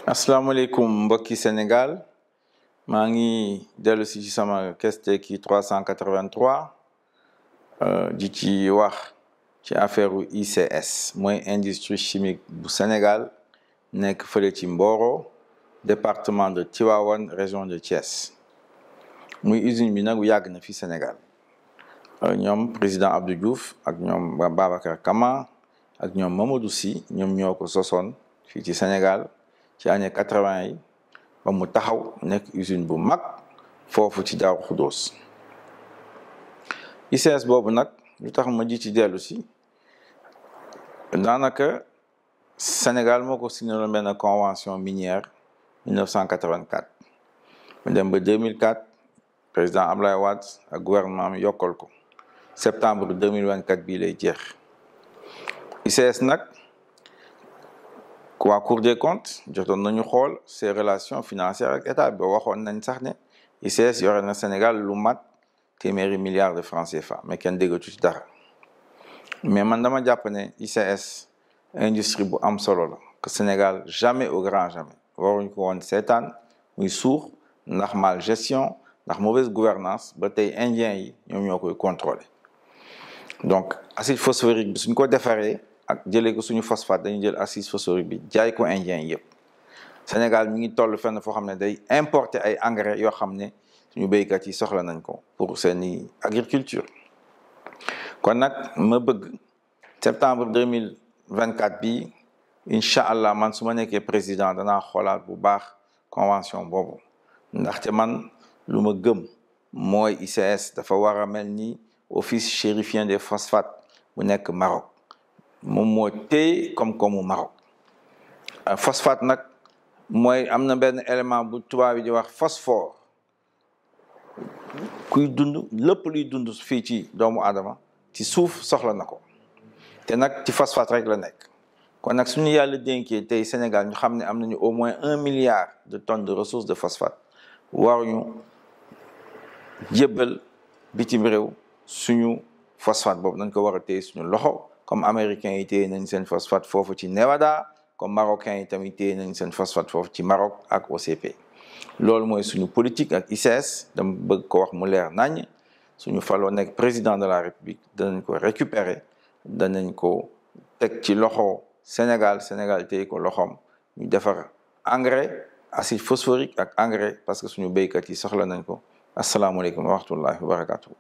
asalaamaaleykum mbokki Sénégal maa ngi dellu si ci sama Kesteki 383 di ci wax ci affaire ICS mooy industrie chimique bu Sénégal nekk fële ci Mboro département de Tivaouane région de Thiès muy usine bi nag yàgg na fi Sénégal ñoom président Abdou Diouf ak ñoom Babacar Kama ak ñoom Mamadou Sy ñoom ñoo ko sosoon fii ci Sénégal ci année 80 yi ba mu taxaw nekk usine bu mag foofu ci Daaru Xudoos ICS boobu nag lu tax ma ji ci dellu si daanaka Sénégal moo ko signé woon benn convention minière 1984 mu dem ba 2004 président Ablaye Wade ak gouvernement mi yokkal ko septembre 2024 bii lay jeex ICS nag waa Cour des comptes jotoon nañu xool ses relations financières ak état bi waxoon nañ sax ne ICS yore na Sénégal lu mat téeméeri milliards de francs CFA mais kenn déggatu ci dara mais man dama jàpp ne ICS industrie bu am solo la que Sénégal jamais au grand jamais waruñ ko woon seetaan muy suux ndax mal gestion ndax mauvaise gouvernance ba tey indien yi ñoom ñoo koy contrôler donc acide phosphorique bi suñ ko defaree ak jëlee ko suñu phosphate dañuy jël acide phosphorique bi jaay ko indien yëpp Sénégal mi ngi toll fenn foo xam ne day importer ay engrais yoo xam ne suñu béykat yi soxla nañ ko pour seeni agriculture kon nag ma bëgg septembre 2024 bi incha allah man su ma nekkee président danaa xoolaat bu baax convention boobu ndaxte man lu ma gëm mooy ICS dafa war a mel ni office chérifien des phosphates bu nekk Maroc moom moo téye koom-koomu Maroc phosphate nag mooy am na benn élément bu tubaab yi di wax phosphore kuy dund lépp luy dund fii ci doomu aadama ci suuf soxla na ko te nag ci phosphate rek la nekk kon nag suñu yàlla dénkee tey Sénégal ñu xam ne am nañu au moins 1 milliard de tonnes de ressources de phosphate waruñu jébbal bitim réew suñu phosphate boobu nañ ko war a téye suñu loxo comme américains yi téye nañ seen phosphate foofu ci Nevada comme marocains yi tamit téye nañ seen phosphate foofu ci Maroc ak OCP loolu mooy suñu politique ak ICS dama bëgg ko wax mu leer nañ suñu faloo nekk président de la République danañ ko récupérer danañ ko teg ci loxo Sénégal téye ko loxoom ñu defar engrais acide phosphorique ak engrais parce que suñu béykat yi soxla nañ ko asalaamaaleykum wa rahmatullahi wa barakatuh